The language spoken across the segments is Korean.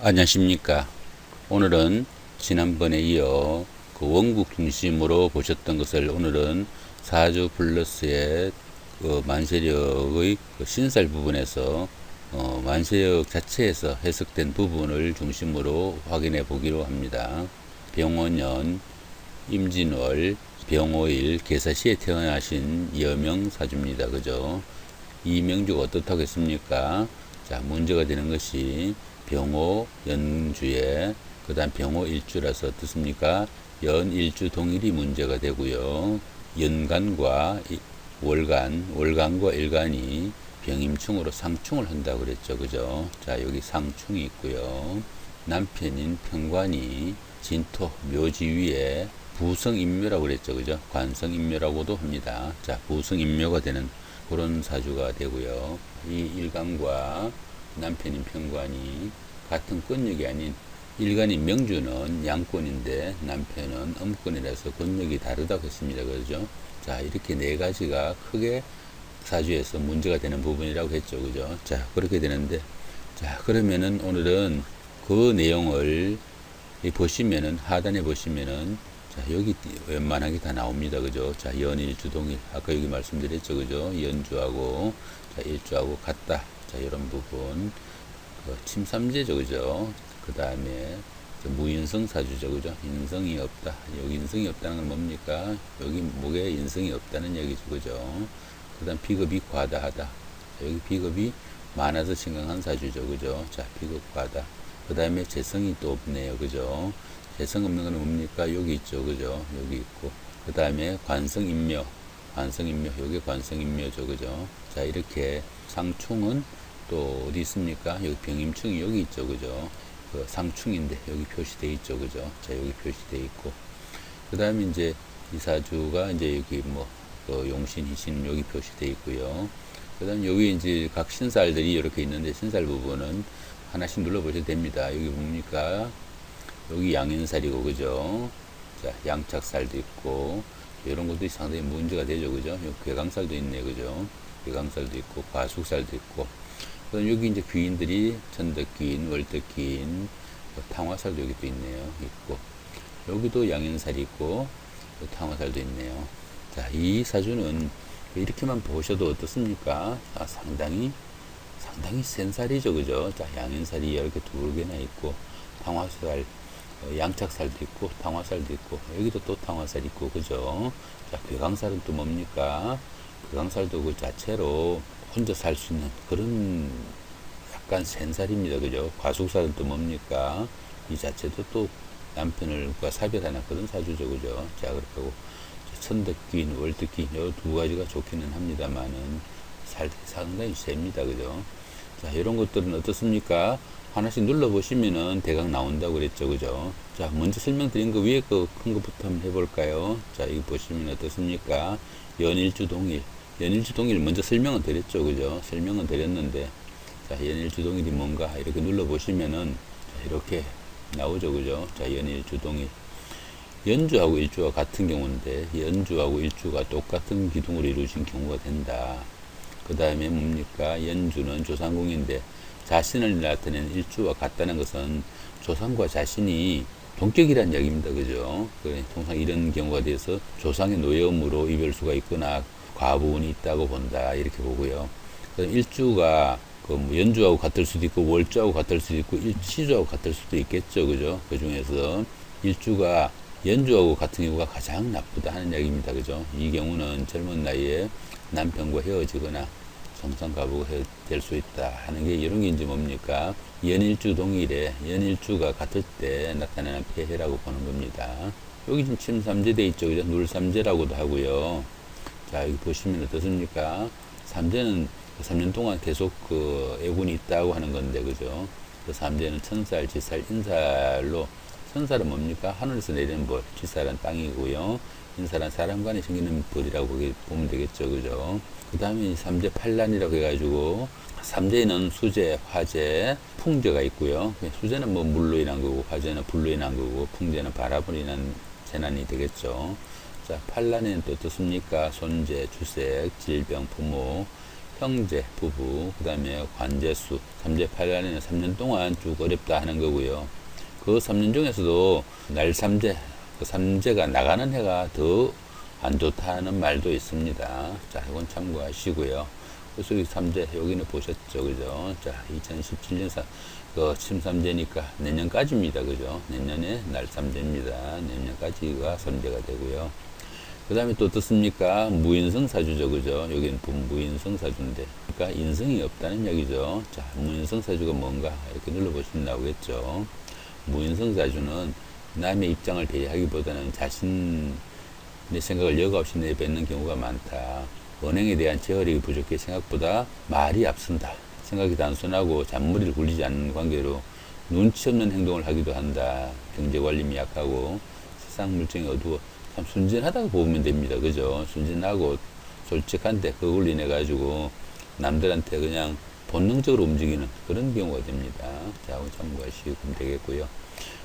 안녕하십니까. 오늘은 지난번에 이어 그 원국 중심으로 보셨던 것을 오늘은 사주 플러스의 그 만세력의 그 신살 부분에서 만세력 자체에서 해석된 부분을 중심으로 확인해 보기로 합니다. 병원년, 임진월, 병오일, 계사시에 태어나신 여명 사주입니다. 그죠? 이 명주가 어떻다고 했습니까? 자, 문제가 되는 것이 병호 연주에 그 다음 병호 일주라서 어떻습니까? 연일주 동일이 문제가 되고요. 연간과 월간과 일간이 병임충으로 상충을 한다고 그랬죠. 그죠? 자, 여기 상충이 있고요. 남편인 평관이 진토, 묘지 위에 부성인묘라고 그랬죠. 그죠? 관성인묘라고도 합니다. 자, 부성인묘가 되는 그런 사주가 되고요. 이 일간과 남편인 평관이 같은 권력이 아닌 일간인 명주는 양권인데 남편은 음권이라서 권력이 다르다고 했습니다. 그죠? 자, 이렇게 네 가지가 크게 사주에서 문제가 되는 부분이라고 했죠. 그죠? 자, 그렇게 되는데, 자, 그러면은 오늘은 그 내용을 보시면은, 하단에 보시면은, 자, 여기 웬만하게 다 나옵니다. 그죠? 자, 연일, 주동일. 아까 여기 말씀드렸죠. 그죠? 연주하고, 자, 일주하고 같다. 자, 이런 부분. 침삼재죠. 그죠? 그 다음에 무인성 사주죠. 그죠? 인성이 없다. 여기 인성이 없다는 건 뭡니까? 여기 목에 인성이 없다는 얘기죠. 그죠? 그 다음 비겁이 과다하다. 자, 여기 비겁이 많아서 심각한 사주죠. 그죠? 자, 비겁 과다. 그 다음에 재성이 또 없네요. 그죠? 재성 없는 건 뭡니까? 여기 있죠. 그죠? 여기 있고. 그 다음에 관성인묘. 관성인묘. 여기 관성인묘죠. 그죠? 자, 이렇게 상충은 또 어디 있습니까? 여기 병임충이 여기 있죠. 그죠? 그 상충인데 여기 표시되어 있죠. 그죠? 자, 여기 표시되어 있고. 그 다음에 이제 이 사주가 이제 여기 뭐, 그 용신, 희신 여기 표시되어 있고요. 그 다음에 여기 이제 각 신살들이 이렇게 있는데 신살 부분은 하나씩 눌러보셔도 됩니다. 여기 뭡니까? 여기 양인살이고, 그죠? 자, 양착살도 있고, 이런 것도 상당히 문제가 되죠. 그죠? 여기 괴강살도 있네. 그죠? 괴강살도 있고, 과숙살도 있고. 그다음 여기 이제 귀인들이 천덕귀인, 월덕귀인, 탕화살도 여기 또 있네요. 있고. 여기도 양인살이 있고, 탕화살도 있네요. 자, 이 사주는 이렇게만 보셔도 어떻습니까? 아, 상당히 센 살이죠. 그죠? 자, 양인살이 이렇게 두 개나 있고, 탕화살, 양착살도 있고, 탕화살도 있고, 여기도 또 탕화살 있고, 그죠? 자, 괴강살은 또 뭡니까? 괴강살도 그 자체로 혼자 살 수 있는 그런 약간 센 살입니다. 그죠? 과숙살은 또 뭡니까? 이 자체도 또 남편을 사별하는 그런 사주죠. 그죠? 자, 그렇고, 천덕귀인, 월덕귀인, 이 두 가지가 좋기는 합니다만은, 상당히 셉니다. 그죠? 자, 이런 것들은 어떻습니까? 하나씩 눌러보시면은 대강 나온다고 그랬죠. 그죠? 자, 먼저 설명드린 거 위에 거 큰 것부터 한번 해볼까요? 자, 이거 보시면 어떻습니까? 연일주 동일. 연일주 동일 먼저 설명은 드렸죠. 그죠? 설명은 드렸는데, 자, 연일주 동일이 뭔가 이렇게 눌러보시면은, 자, 이렇게 나오죠. 그죠? 자, 연일주 동일. 연주하고 일주가 같은 경우인데, 연주하고 일주가 똑같은 기둥으로 이루어진 경우가 된다. 그 다음에 뭡니까? 연주는 조상궁인데 자신을 나타내는 일주와 같다는 것은 조상과 자신이 동격이라는 이야기입니다. 그죠? 통상 이런 경우가 돼서 조상의 노여움으로 이별수가 있거나 과부운이 있다고 본다. 이렇게 보고요. 일주가 그 연주하고 같을 수도 있고 월주하고 같을 수도 있고 시주하고 같을 수도 있겠죠. 그죠? 그 중에서 일주가 연주하고 같은 경우가 가장 나쁘다 하는 이야기입니다. 그죠? 이 경우는 젊은 나이에 남편과 헤어지거나 성상가부가 될 수 있다 하는 게 이런 게 이제 뭡니까? 연일주 동일에 연일주가 같을 때 나타나는 폐해라고 보는 겁니다. 여기 지금 침삼재 돼 있죠. 그죠? 눌삼재라고도 하고요. 자, 여기 보시면 어떻습니까? 삼재는 3년 동안 계속 그 애군이 있다고 하는 건데, 그죠? 그 삼재는 천살, 지살, 인살로 천살은 뭡니까? 하늘에서 내리는 벌, 지살은 땅이고요. 인살은 사람 간에 생기는 벌이라고 보면 되겠죠. 그죠? 그 다음에 삼재 팔란이라고 해가지고, 삼재는 수재, 화재, 풍재가 있고요. 수재는 뭐 물로 인한 거고, 화재는 불로 인한 거고, 풍재는 바람으로 인한 재난이 되겠죠. 자, 팔란에는 또 어떻습니까? 손재, 주색, 질병, 부모, 형제, 부부, 그 다음에 관제수, 삼재 8간에는 3년 동안 쭉 어렵다 하는 거고요. 그 3년 중에서도 날 삼재, 그 삼재가 나가는 해가 더 안 좋다는 말도 있습니다. 자, 이건 참고하시고요. 그래서 이 삼재, 여기는 보셨죠, 그죠? 자, 2017년 그 침삼재니까 내년까지입니다, 그죠? 내년에 날 삼재입니다. 내년까지가 삼재가 되고요. 그 다음에 또 어떻습니까? 무인성 사주죠, 그죠? 여기는 무인성 사주인데, 그러니까 인성이 없다는 얘기죠. 자, 무인성 사주가 뭔가 이렇게 눌러보시면 나오겠죠. 무인성 사주는 남의 입장을 배려하기보다는 자신의 생각을 여과 없이 내뱉는 경우가 많다. 언행에 대한 제어력이 부족해 생각보다 말이 앞선다. 생각이 단순하고 잔머리를 굴리지 않는 관계로 눈치 없는 행동을 하기도 한다. 경제관리이 약하고 세상 물정이 어두워 참 순진하다고 보면 됩니다. 그죠? 순진하고 솔직한데 그걸 인해 가지고 남들한테 그냥 본능적으로 움직이는 그런 경우가 됩니다. 자, 참고하시면 되겠고요.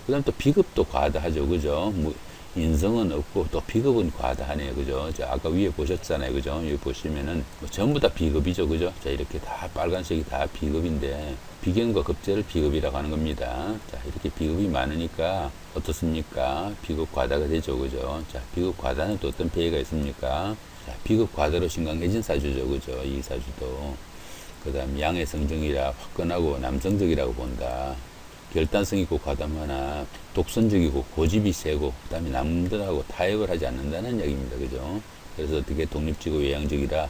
그 다음 또 비겁도 과다하죠. 그죠? 뭐 인성은 없고 또 비겁은 과다하네요. 그죠? 자, 아까 위에 보셨잖아요. 그죠? 여기 보시면은 뭐 전부 다 비겁이죠. 그죠? 자, 이렇게 다 빨간색이 다 비겁인데 비견과 급제를 비겁이라고 하는 겁니다. 자, 이렇게 비겁이 많으니까 어떻습니까? 비겁 과다가 되죠. 그죠? 자, 비겁 과다는 또 어떤 폐해가 있습니까? 자, 비겁 과다로 심각해진 사주죠. 그죠? 이 사주도. 그 다음 양의 성정이라 화끈하고 남성적이라고 본다. 결단성 있고 과감하나 독선적이고 고집이 세고 그 다음에 남들하고 타협을 하지 않는다는 얘기입니다. 그죠? 그래서 어떻게 독립적이고 외향적이라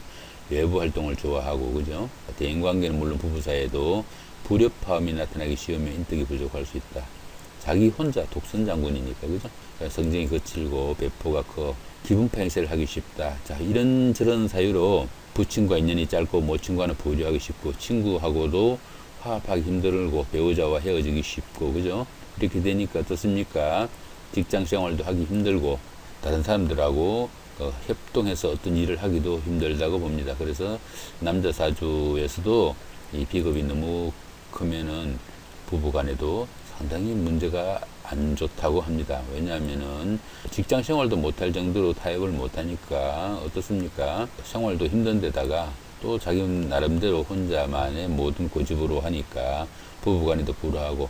외부 활동을 좋아하고 그죠? 대인관계는 물론 부부 사이에도 불협화음이 나타나기 쉬우며 인덕이 부족할 수 있다. 자기 혼자 독선 장군이니까 그죠? 성정이 거칠고 배포가 커 기분파 행세를 하기 쉽다. 자, 이런저런 사유로 부친과 인연이 짧고 모친과는 보류하기 쉽고 친구하고도 화합하기 힘들고 배우자와 헤어지기 쉽고 그죠? 이렇게 되니까 어떻습니까? 직장 생활도 하기 힘들고 다른 사람들하고 협동해서 어떤 일을 하기도 힘들다고 봅니다. 그래서 남자 사주에서도 이 비겁이 너무 크면은 부부간에도 상당히 문제가 안 좋다고 합니다. 왜냐하면은 직장 생활도 못할 정도로 타협을 못하니까 어떻습니까? 생활도 힘든데다가 또 자기 나름대로 혼자만의 모든 고집으로 하니까 부부간에도 불화하고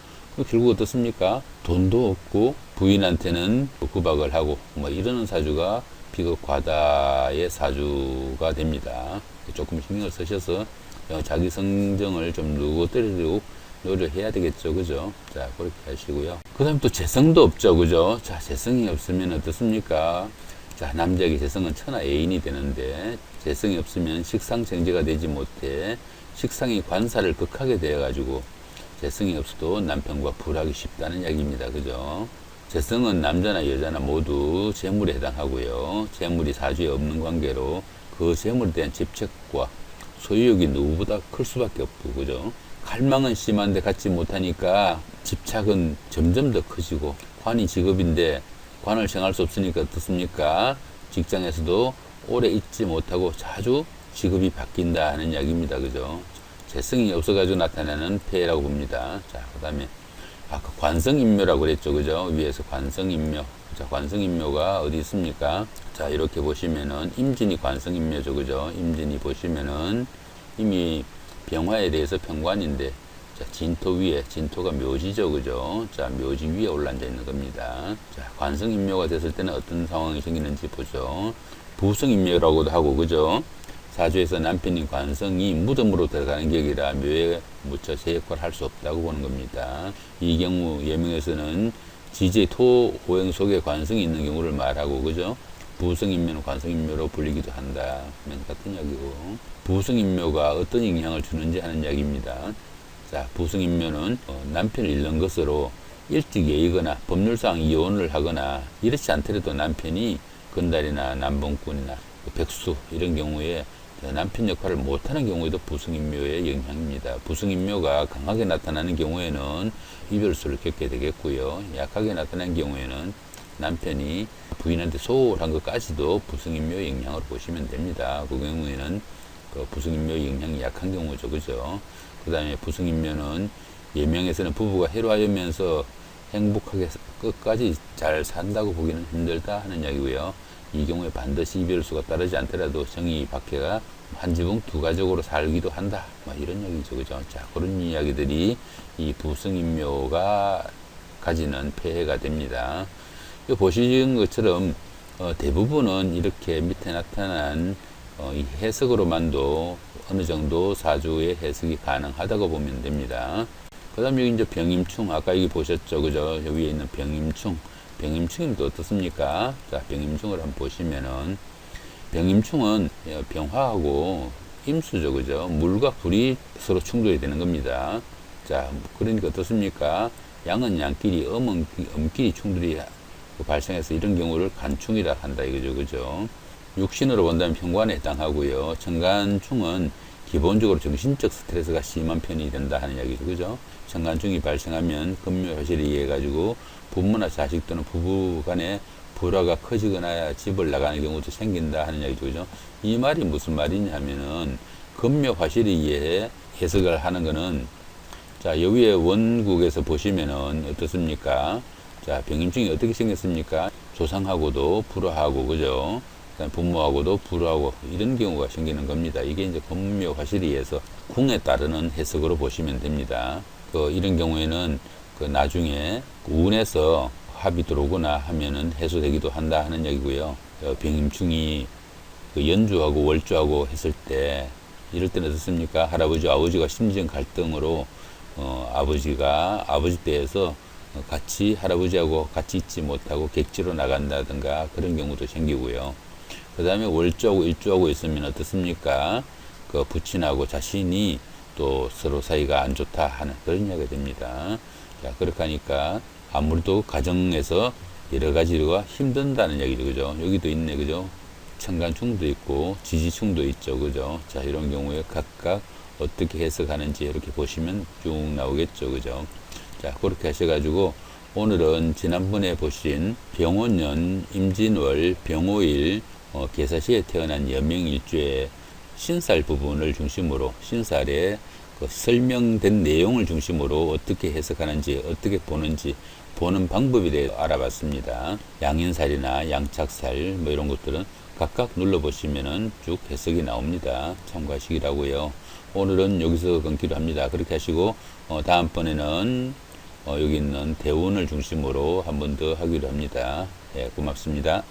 결국 어떻습니까? 돈도 없고 부인한테는 구박을 하고 뭐 이러는 사주가 비겁 과다의 사주가 됩니다. 조금 신경을 쓰셔서 자기 성정을 좀 누구더라도 노력해야 되겠죠. 그죠? 자, 그렇게 하시고요. 그 다음 또 재성도 없죠. 그죠? 자, 재성이 없으면 어떻습니까? 자, 남자에게 재성은 천하 애인이 되는데 재성이 없으면 식상생재가 되지 못해 식상이 관사를 극하게 되어가지고 재성이 없어도 남편과 불하기 쉽다는 이야기입니다. 그죠? 재성은 남자나 여자나 모두 재물에 해당하고요. 재물이 사주에 없는 관계로 그 재물에 대한 집착과 소유욕이 누구보다 클 수밖에 없고, 그죠? 갈망은 심한데 갖지 못하니까 집착은 점점 더 커지고, 관이 직업인데 관을 정할 수 없으니까 어떻습니까? 직장에서도 오래 있지 못하고 자주 직업이 바뀐다 하는 이야기입니다. 그죠? 재성이 없어가지고 나타나는 폐해라고 봅니다. 자, 그 다음에 아까 관성인묘라고 그랬죠. 그죠? 위에서 관성인묘. 자, 관성인묘가 어디 있습니까? 자, 이렇게 보시면은 임진이 관성인묘죠. 그죠? 임진이 보시면은 이미 병화에 대해서 평관인데, 자, 진토 위에, 진토가 묘지죠. 그죠? 자, 묘지 위에 올라앉아 있는 겁니다. 자, 관성인묘가 됐을 때는 어떤 상황이 생기는지 보죠. 부성인묘라고도 하고, 그죠? 사주에서 남편인 관성이 무덤으로 들어가는 격이라 묘에 무쳐 새 역할을 할 수 없다고 보는 겁니다. 이 경우 예명에서는 지지의 토 오행 속에 관성이 있는 경우를 말하고, 그죠? 부성인묘는 관성인묘로 불리기도 한다. 같은 이야기고, 부성인묘가 어떤 영향을 주는지 하는 이야기입니다. 자, 부성인묘는 남편을 잃는 것으로 일찍 예의거나 법률상 이혼을 하거나 이렇지 않더라도 남편이 건달이나 남봉꾼이나 백수 이런 경우에 남편 역할을 못하는 경우에도 부성인묘의 영향입니다. 부성인묘가 강하게 나타나는 경우에는 이별수를 겪게 되겠고요. 약하게 나타나는 경우에는 남편이 부인한테 소홀한 것까지도 부성인묘의 영향으로 보시면 됩니다. 그 경우에는 그 부성인묘의 영향이 약한 경우죠. 그죠? 그 다음에 부성인묘는 예명에서는 부부가 해로하면서 행복하게 끝까지 잘 산다고 보기는 힘들다 하는 이야기고요. 이 경우에 반드시 이별수가 따르지 않더라도 정의 박해가 한 지붕 두 가족으로 살기도 한다. 뭐 이런 얘기죠. 그죠? 자, 그런 이야기들이 이 부성인묘가 가지는 폐해가 됩니다. 보시는 것처럼 대부분은 이렇게 밑에 나타난 이 해석으로만도 어느 정도 사주의 해석이 가능하다고 보면 됩니다. 그 다음 여기 이제 병임충, 아까 여기 보셨죠, 그죠? 여기 위에 있는 병임충. 병임충이 또 어떻습니까? 자, 병임충을 한번 보시면은, 병임충은 병화하고 임수죠, 그죠? 물과 불이 서로 충돌이 되는 겁니다. 자, 그러니까 어떻습니까? 양은 양끼리, 음은 음끼리 충돌이 발생해서 이런 경우를 간충이라 한다, 이거죠, 그죠? 육신으로 본다면 편관에 해당하고요. 천간충은 기본적으로 정신적 스트레스가 심한 편이 된다 하는 이야기죠. 그죠? 천간충이 발생하면 금묘화실에 의해 가지고 부모나 자식 또는 부부 간에 불화가 커지거나 집을 나가는 경우도 생긴다 하는 이야기죠. 그죠? 이 말이 무슨 말이냐면은 금묘화실에 의해 해석을 하는 거는 자, 여기에 원국에서 보시면은 어떻습니까? 자, 병임충이 어떻게 생겼습니까? 조상하고도 불화하고, 그죠? 부모하고도 불화하고 이런 경우가 생기는 겁니다. 이게 이제 금묘 화실에 의해서 궁에 따르는 해석으로 보시면 됩니다. 이런 경우에는 나중에 운에서 합이 들어오거나 하면은 해소되기도 한다 하는 얘기고요. 병임충이 연주하고 월주하고 했을 때 이럴 때는 어떻습니까? 할아버지, 아버지가 심정 갈등으로 아버지가 아버지 댁에서 같이 할아버지하고 같이 있지 못하고 객지로 나간다든가 그런 경우도 생기고요. 그 다음에 월주하고 일주하고 있으면 어떻습니까? 그 부친하고 자신이 또 서로 사이가 안 좋다 하는 그런 이야기가 됩니다. 자, 그렇게 하니까 아무래도 가정에서 여러 가지가 힘든다는 얘기죠. 그죠? 여기도 있네. 그죠? 천간충도 있고 지지충도 있죠. 그죠? 자, 이런 경우에 각각 어떻게 해석하는지 이렇게 보시면 쭉 나오겠죠. 그죠? 자, 그렇게 하셔가지고 오늘은 지난번에 보신 병원년, 임진월, 병오일, 계사시에 태어난 여명일주의 신살 부분을 중심으로 신살의 설명된 내용을 중심으로 어떻게 해석하는지 어떻게 보는지 보는 방법에 대해 알아봤습니다. 양인살이나 양착살 뭐 이런 것들은 각각 눌러보시면은 쭉 해석이 나옵니다. 참고하시기라고요. 오늘은 여기서 끊기로 합니다. 그렇게 하시고 다음번에는 여기 있는 대운을 중심으로 한 번 더 하기로 합니다. 예, 고맙습니다.